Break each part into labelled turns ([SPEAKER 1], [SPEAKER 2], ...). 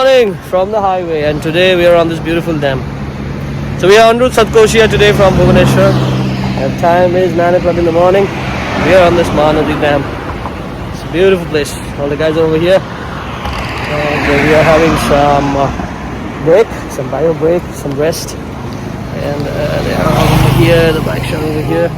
[SPEAKER 1] morning from the highway, and today we are on this beautiful dam. So we are en route Satkosia today from Bhubaneswar, and time is 9 o'clock in the morning. We are on this Mahanadi Dam. It's a beautiful place. All the guys are over here, and we are having some break, some bio break, some rest, and they are all over here. The bikes are over here.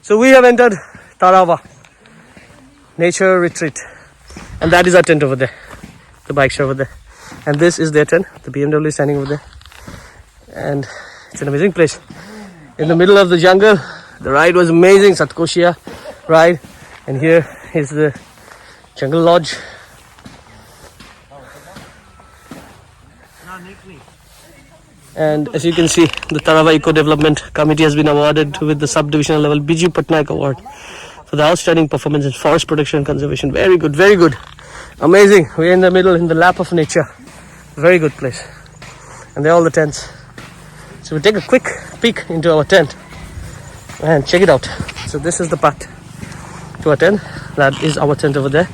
[SPEAKER 1] So we have entered Tarava nature retreat, and that is our tent over there. The bikes are over there, and this is their tent. The BMW is standing over there, and it's an amazing place in the middle of the jungle. The ride was amazing, Satkosia ride, and here is the jungle lodge. And as you can see, the Tarava Eco Development Committee has been awarded with the subdivisional level Biju Patnaik Award for the outstanding performance in forest protection and conservation. Very good, very good. Amazing. We're in the middle, in the lap of nature. Very good place. And there are all the tents. So we'll take a quick peek into our tent and check it out. So this is the path to our tent. That is our tent over there.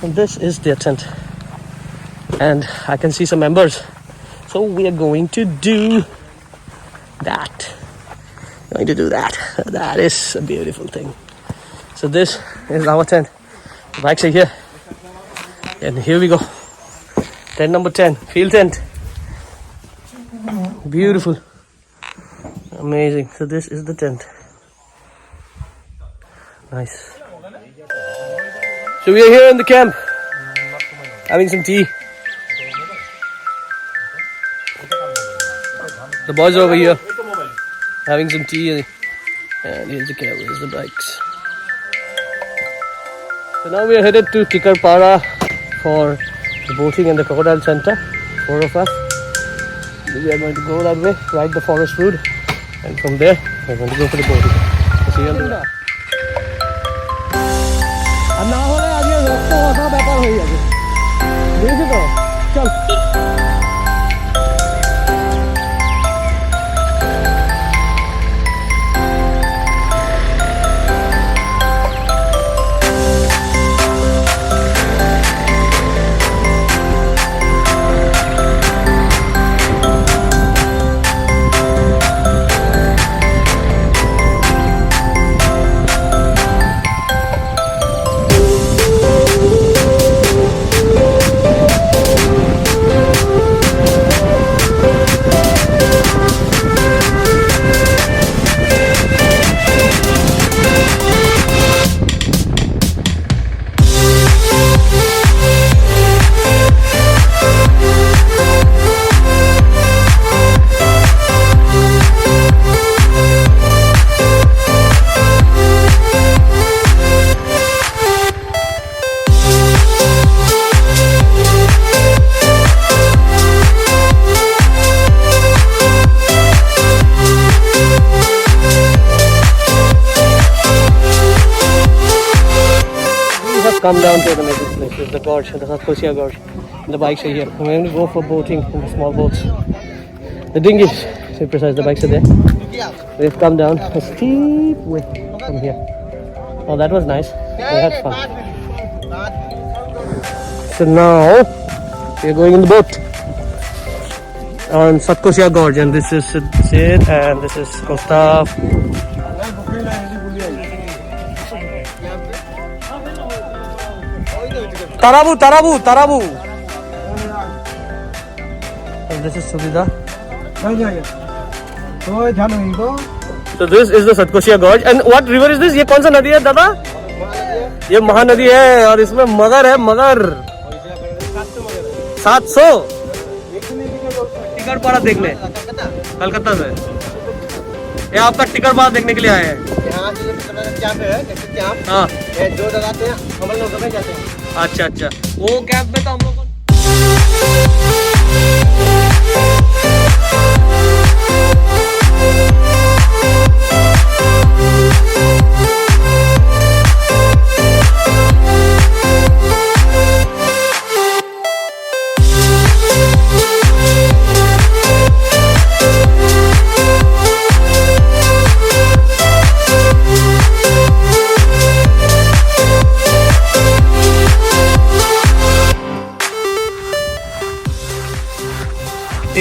[SPEAKER 1] And this is their tent. And I can see some members. So we are going to do that. That is a beautiful thing. So this is our tent. The bikes are here. And here we go. Tent number 10. Field tent. Beautiful. Amazing. So this is the tent. Nice. So we are here in the camp. Having some tea. The boys are over here having some tea, and here's the camera, here's the bikes. So now we are headed to Tikarpada for the boating and the crocodile center. 4 of us. We are going to go that way, ride the forest road, and from there we are going to go for the boating. So see you on the way. come down to the next place. This is the gorge, the Satkosia Gorge. The bikes are here. We're going to go for boating in the small boats. The dinghies, to be precise, the bikes are there. We've come down a steep way from here. Oh, that was nice. We had fun. So now we're going in the boat on Satkosia Gorge, and this is Sid and this is Gustav. Tarabu. And this is Subida. So this is the Satkosia Gorge. And what river is this? ये कौन सा नदी है दादा? ये महानदी है और इसमें मगर है मगर 700 टिकरपाड़ा देखने कलकत्ता से ये आपका टिकरपाड़ा देखने के लिए आए हैं हाँ जो लगाते हैं हम लोग जाते हैं अच्छा वो कैंप में तो हम लोग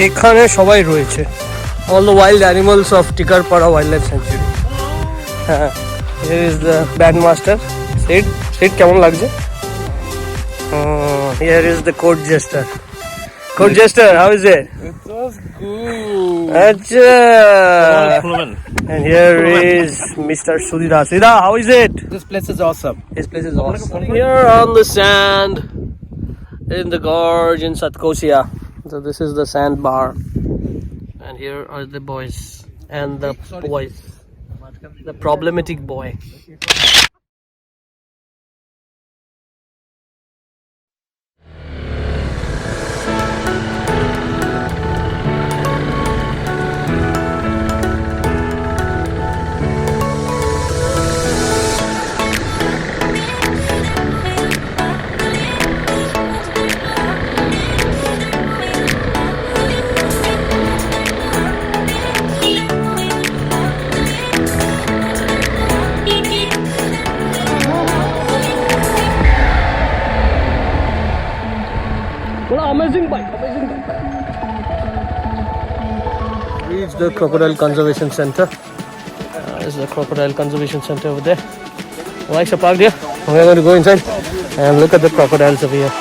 [SPEAKER 1] এখানে সবাই রয়েছে all the wild animals of Tikarpada Wildlife Sanctuary. Here is the bandmaster. Sid কেমন লাগছে? Here is the court jester. Court jester, how is it?
[SPEAKER 2] It was good.
[SPEAKER 1] Acha. And here is Mr. Sudhira. Sudhira, how is it?
[SPEAKER 2] This place is awesome.
[SPEAKER 1] This place is awesome. Here on the sand in the gorge in Satkosia. So this is the sandbar, and here are the boys and the boys, the problematic boy. Amazing bike. Reach the Crocodile Conservation Center. This is the Crocodile Conservation Center over there. Bikes are parked here. We're going to go inside and look at the crocodiles over here.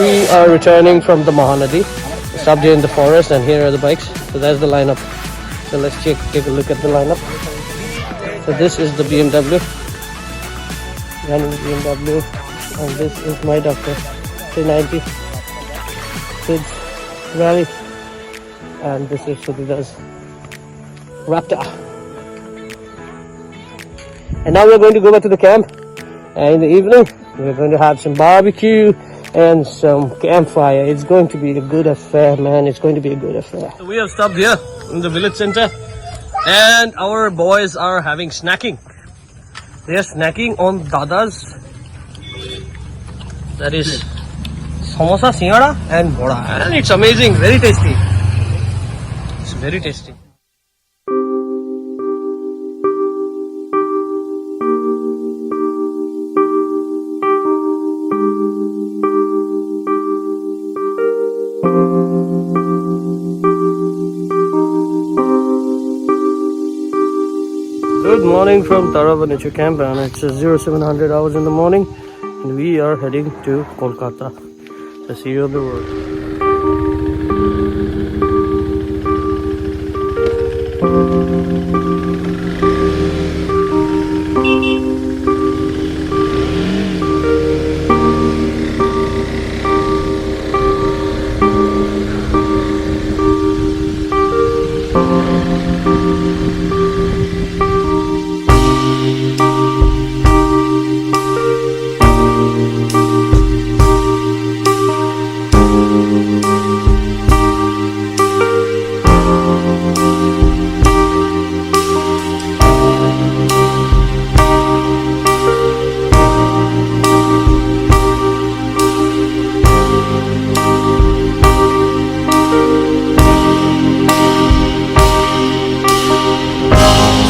[SPEAKER 1] We are returning from the Mahanadi. We stopped here in the forest and here are the bikes. So that's the lineup. So let's take a look at the lineup. So this is the BMW. BMW. And this is my doctor. 390. Sid's Rally. And this is Sudhida's Raptor. And now we're going to go back to the camp. And in the evening, we're going to have some barbecue and some campfire. It's going to be a good affair, man. It's going to be a good affair. So we have stopped here in the village center and our boys are having snacking. They are snacking on Dada's, that is samosa, singara and boda, and it's amazing, very tasty. It's very tasty. coming from Tarava Nature Camp and it's 0700 hours in the morning and we are heading to Kolkata. So see you on the road.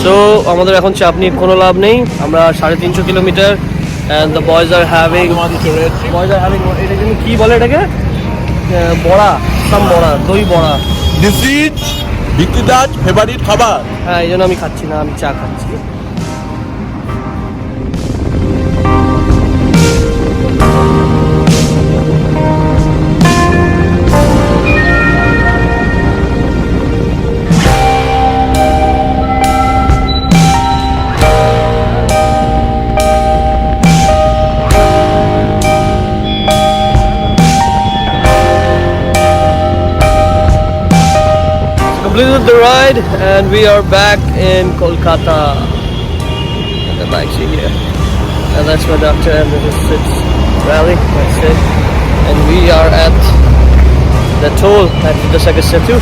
[SPEAKER 1] So আমাদের এখন চাপ নিয়ে কোনো লাভ নেই, আমরা 350 kilometre and the boys are having এটা কি বলে এটাকে বড়া, বড়া, দই বড়া।
[SPEAKER 3] This is Vikida's favorite খাবার।
[SPEAKER 1] হ্যাঁ, এই জন্য আমি খাচ্ছি না, আমি চা খাচ্ছি। Completed the ride and we are back in Kolkata. And the bike's here. And that's my doctor and this is its rally. That's it. And we are at the toll at the Satkosia too.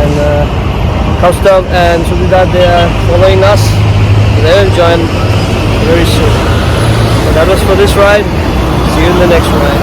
[SPEAKER 1] And Kaustubh and Subidat, they are following us. They will join very soon. So that was for this ride. See you in the next ride.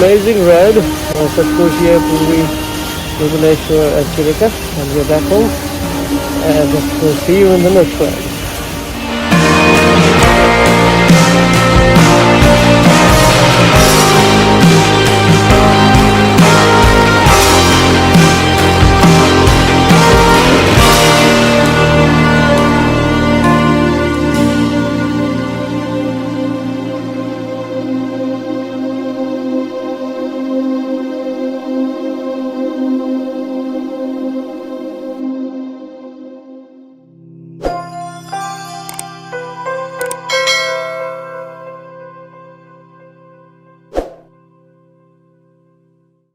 [SPEAKER 1] Amazing ride, Satkosia, Puri, Bhubaneswar and Chirika, and we're back home and we'll see you in the next ride.